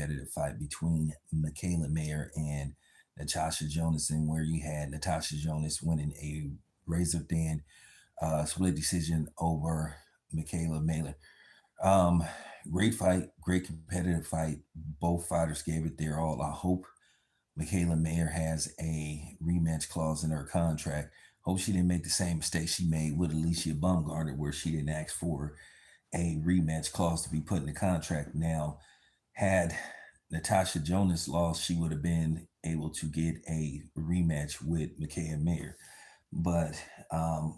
competitive fight between Michaela Mayer and Natasha Jonas, and where you had Natasha Jonas winning a razor thin split decision over Michaela Mayer. Um, Great fight, great competitive fight. Both fighters gave it their all. I hope Michaela Mayer has a rematch clause in her contract. Hope she didn't make the same mistake she made with Alicia Baumgartner, where she didn't ask for a rematch clause to be put in the contract. Now, had Natasha Jonas lost, she would have been able to get a rematch with Michaela Mayer. But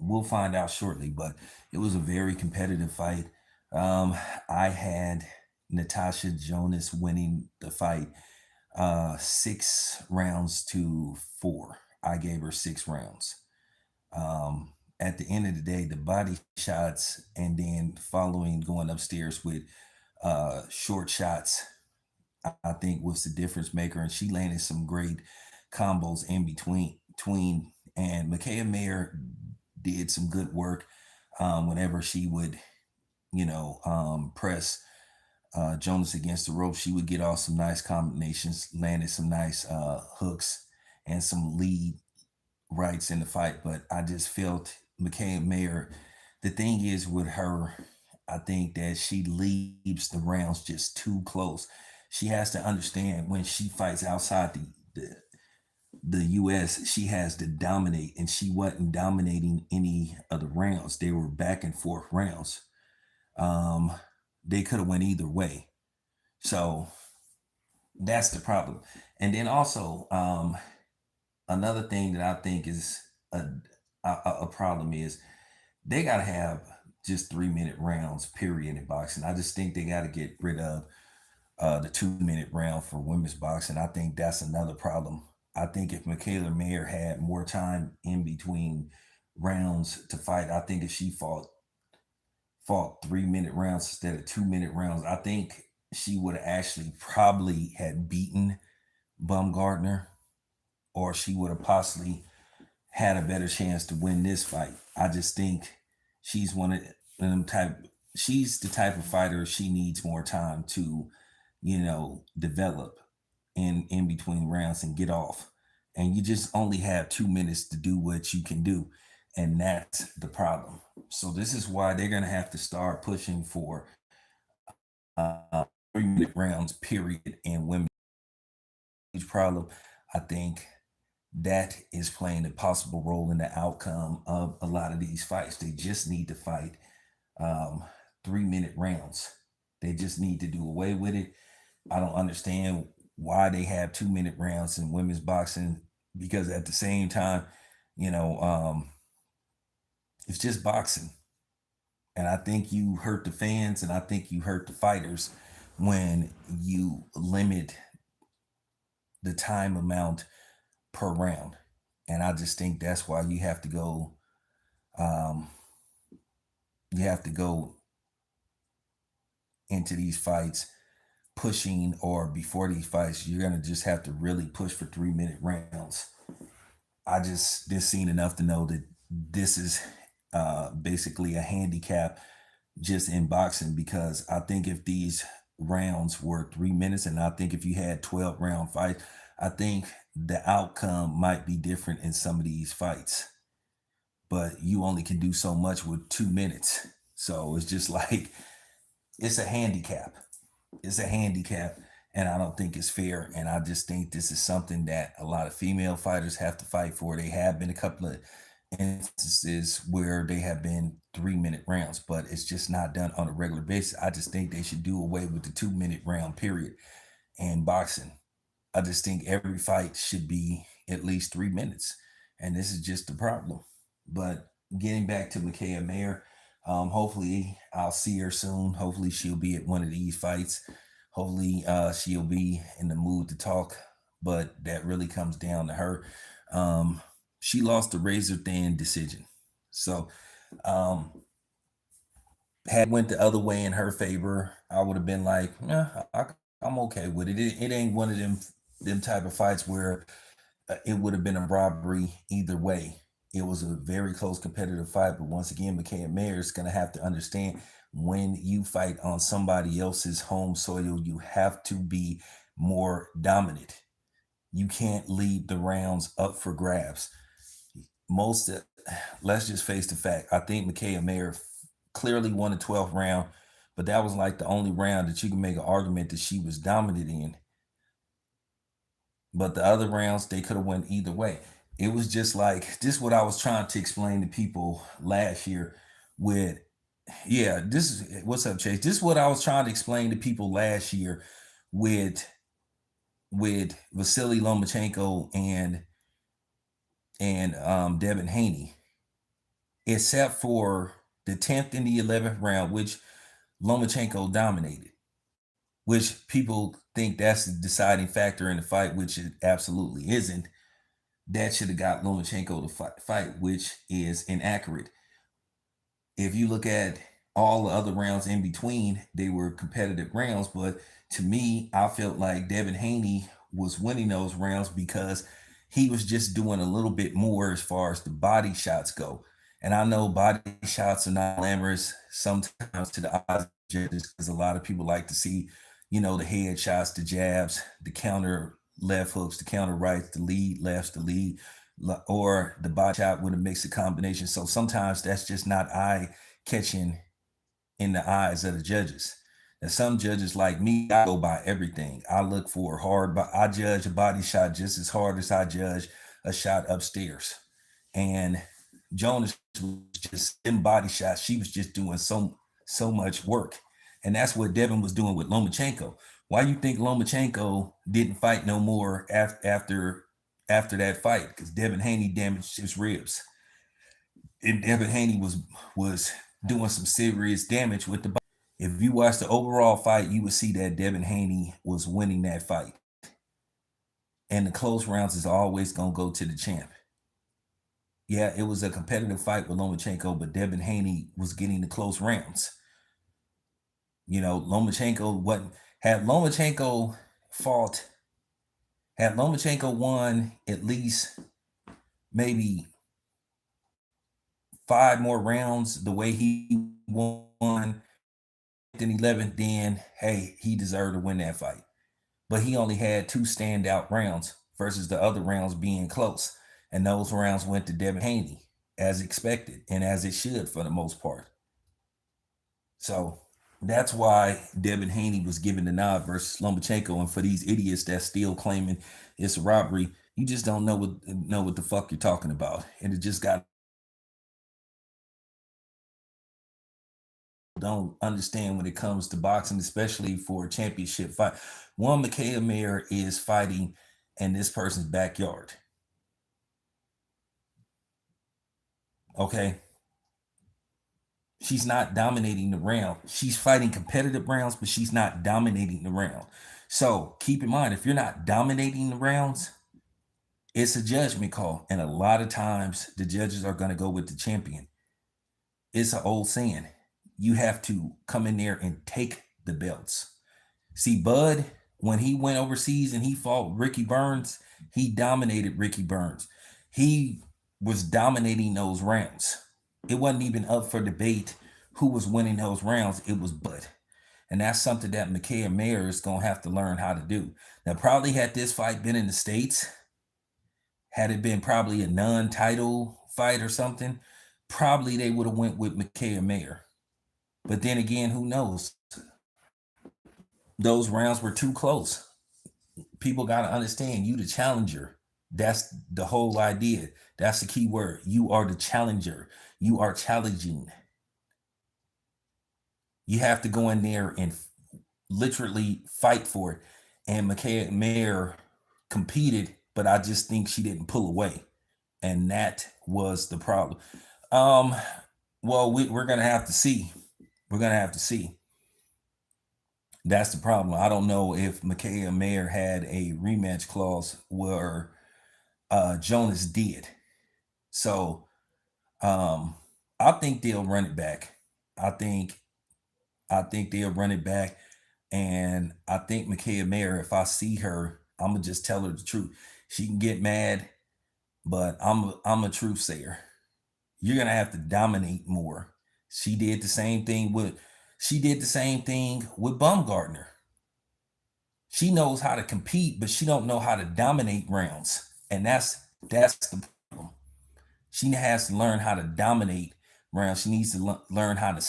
we'll find out shortly. But it was a very competitive fight. Um, I had Natasha Jonas winning the fight 6 rounds to 4. I gave her 6 rounds. At the end of the day, the body shots and then following going upstairs with short shots, I think was the difference maker. And she landed some great combos in between. And Michaela Mayer did some good work whenever she would, press Jonas against the rope. She would get off some nice combinations, landed some nice hooks and some lead rights in the fight. But I just felt Michaela Mayer, the thing is with her, I think that she leaves the rounds just too close. She has to understand when she fights outside the US, she has to dominate, and she wasn't dominating any of the rounds. They were back and forth rounds. Um, they could have went either way. So that's the problem. And then also, another thing that I think is a problem is they got to have just 3 minute rounds, period, in boxing. I just think they got to get rid of the 2 minute round for women's boxing. I think that's another problem. I think if Michaela Mayer had more time in between rounds to fight, I think if she fought 3 minute rounds instead of 2 minute rounds, I think she would have actually probably had beaten Baumgartner, or she would have possibly had a better chance to win this fight. I just think she's one of them type. She's the type of fighter she needs more time to, develop in between rounds and get off. And you just only have 2 minutes to do what you can do, and that's the problem. So this is why they're gonna have to start pushing for 3 minute rounds, period, in women. Huge problem. I think that is playing a possible role in the outcome of a lot of these fights. They just need to fight um, 3 minute rounds. They just need to do away with it. I don't understand why they have 2 minute rounds in women's boxing, because at the same time, you know, um, it's just boxing. And I think you hurt the fans and I think you hurt the fighters when you limit the time amount per round. And I just think that's why um, you have to go into these fights pushing, or before these fights, you're gonna just have to really push for 3 minute rounds. I just seen enough to know that this is basically a handicap just in boxing, because I think if these rounds were 3 minutes, and I think if you had 12 round fights, I think the outcome might be different in some of these fights. But you only can do so much with 2 minutes. So it's just like it's a handicap. It's a handicap, and I don't think it's fair. And I just think this is something that a lot of female fighters have to fight for. They have been a couple of instances where they have been 3 minute rounds, but it's just not done on a regular basis. I just think they should do away with the 2 minute round period in boxing. I just think every fight should be at least 3 minutes, and this is just the problem. But getting back to Michaela Mayer, hopefully I'll see her soon. Hopefully she'll be at one of these fights. Hopefully she'll be in the mood to talk, but that really comes down to her. Um, she lost the razor thin decision, so um, had it went the other way in her favor, I would have been like, yeah, I'm okay with it. It ain't one of them type of fights where it would have been a robbery either way. It was a very close competitive fight, but once again, Michaela Mayer is going to have to understand when you fight on somebody else's home soil, you have to be more dominant. You can't leave the rounds up for grabs. Most, let's just face the fact. I think Michaela Mayer clearly won the 12th round, but that was like the only round that you can make an argument that she was dominant in. But the other rounds, they could have went either way. It was just like this is what I was trying to explain to people last year with yeah, this is what's up, Chase. This is what I was trying to explain to people last year with Vasily Lomachenko and Devin Haney, except for the 10th and the 11th round, which Lomachenko dominated, which people think that's the deciding factor in the fight, which it absolutely isn't. That should have got Lomachenko to fight, which is inaccurate. If you look at all the other rounds in between, they were competitive rounds. But to me, I felt like Devin Haney was winning those rounds because he was just doing a little bit more as far as the body shots go. And I know body shots are not glamorous sometimes to the eyes of judges because a lot of people like to see, the head shots, the jabs, the counter left hooks, the counter rights, the lead lefts, the lead or the body shot with a mix of combination. So sometimes that's just not eye catching in the eyes of the judges. And some judges like me, I go by everything. I look for hard, but I judge a body shot just as hard as I judge a shot upstairs. And Jonas was just in body shots. She was just doing so much work. And that's what Devin was doing with Lomachenko. Why you think Lomachenko didn't fight no more after that fight? Because Devin Haney damaged his ribs. And Devin Haney was doing some serious damage with the body. If you watch the overall fight, you would see that Devin Haney was winning that fight. And the close rounds is always gonna go to the champ. Yeah, it was a competitive fight with Lomachenko, but Devin Haney was getting the close rounds. Lomachenko wasn't had Lomachenko fought, had Lomachenko won at least maybe 5 more rounds the way he won in 11th, then hey, he deserved to win that fight. But he only had 2 standout rounds versus the other rounds being close. And those rounds went to Devin Haney as expected and as it should for the most part. So that's why Devin Haney was given the nod versus Lomachenko. And for these idiots that's still claiming it's a robbery, you just don't know what the fuck you're talking about. And it just got don't understand when it comes to boxing, especially for a championship fight. One, Michaela Mayer is fighting in this person's backyard. Okay. She's not dominating the round. She's fighting competitive rounds, but she's not dominating the round. So keep in mind, if you're not dominating the rounds, it's a judgment call. And a lot of times the judges are going to go with the champion. It's an old saying. You have to come in there and take the belts. See, Bud, when he went overseas and he fought Ricky Burns, he dominated Ricky Burns. He was dominating those rounds. It wasn't even up for debate who was winning those rounds. It was Bud. And that's something that Michaela Mayer is going to have to learn how to do. Now, probably had this fight been in the States, had it been probably a non-title fight or something, probably they would have went with Michaela Mayer. But then again, who knows? Those rounds were too close. People got to understand you the challenger. That's the whole idea. That's the key word. You are the challenger. You are challenging. You have to go in there and literally fight for it. And Michaela Mayer competed, but I just think she didn't pull away. And that was the problem. Um, well, we're gonna have to see. We're gonna have to see. That's the problem. I don't know if Michaela Mayer had a rematch clause where Jonas did. So I think they'll run it back. I think they'll run it back. And I think Michaela Mayer, if I see her, I'm gonna just tell her the truth. She can get mad, but I'm a truth sayer. You're gonna have to dominate more. She did the same thing with She did the same thing with Baumgartner. She knows how to compete, but she don't know how to dominate rounds, and that's the problem. She has to learn how to dominate rounds. She needs to learn how to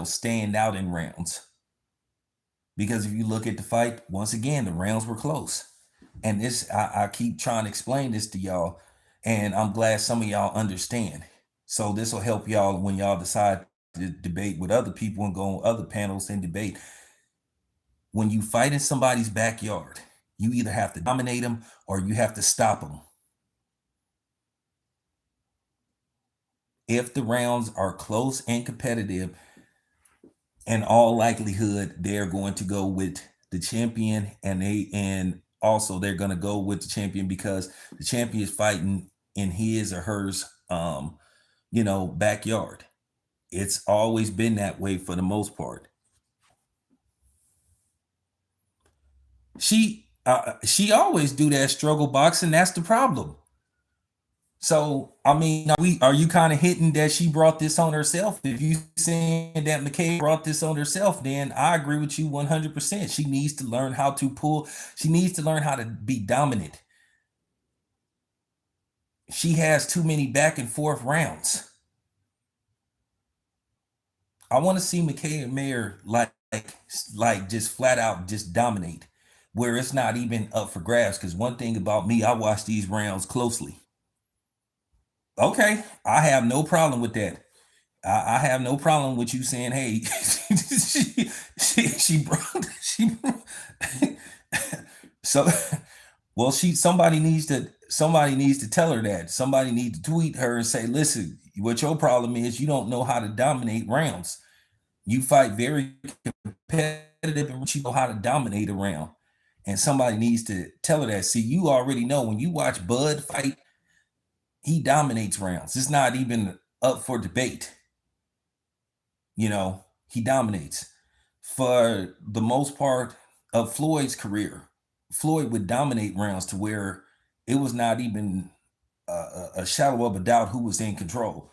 stand out in rounds. Because if you look at the fight, once again, the rounds were close. And this, I keep trying to explain this to y'all, and I'm glad some of y'all understand. So this will help y'all when y'all decide to debate with other people and go on other panels and debate. When you fight in somebody's backyard, you either have to dominate them or you have to stop them. If the rounds are close and competitive, in all likelihood, they're going to go with the champion, and also they're going to go with the champion because the champion is fighting in his or hers backyard. It's always been that way for the most part. She always do that struggle boxing. That's the problem. So I mean, are you kind of hitting that she brought this on herself? If you saying that McKay brought this on herself, then I agree with you 100%. She needs to learn how to pull. She needs to learn how to be dominant. She has too many back and forth rounds. I want to see Michaela Mayer like just flat out just dominate, where it's not even up for grabs. Because one thing about me, I watch these rounds closely. Okay, I have no problem with that. I have no problem with you saying, "Hey, she brought she." So, well, somebody needs to tell her that. Somebody needs to tweet her and say, "Listen, what your problem is, you don't know how to dominate rounds. You fight very competitive, and you know how to dominate a round." And somebody needs to tell her that. See, you already know when you watch Bud fight, he dominates rounds. It's not even up for debate. He dominates. For the most part of Floyd's career, Floyd would dominate rounds to where it was not even a shadow of a doubt who was in control.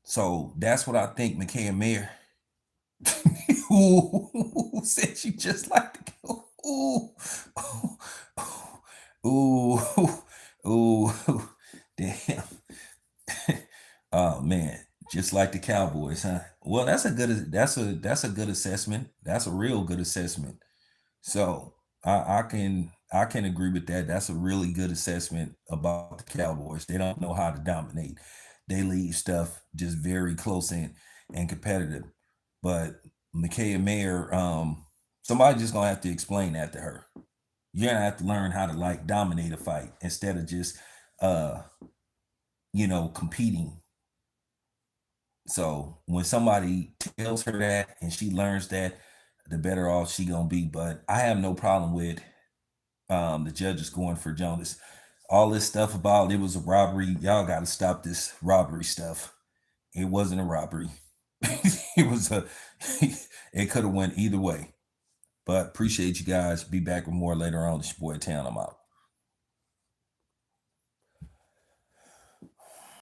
So that's what I think Michaela Mayer. Ooh, said she just like to go. Ooh, ooh, ooh, damn. Oh man, just like the Cowboys, huh? Well, that's a good assessment. That's a real good assessment. So I can agree with that. That's a really good assessment about the Cowboys. They don't know how to dominate. They leave stuff just very close and competitive. But Michaela Mayer, somebody just gonna have to explain that to her. You're gonna have to learn how to like dominate a fight instead of just uh, competing. So when somebody tells her that and she learns that, the better off she gonna be. But I have no problem with the judges going for Jonas. All this stuff about it was a robbery. Y'all got to stop this robbery stuff. It wasn't a robbery. It was a. It could have went either way. But appreciate you guys. Be back with more later on. It's your boy Town. I'm out.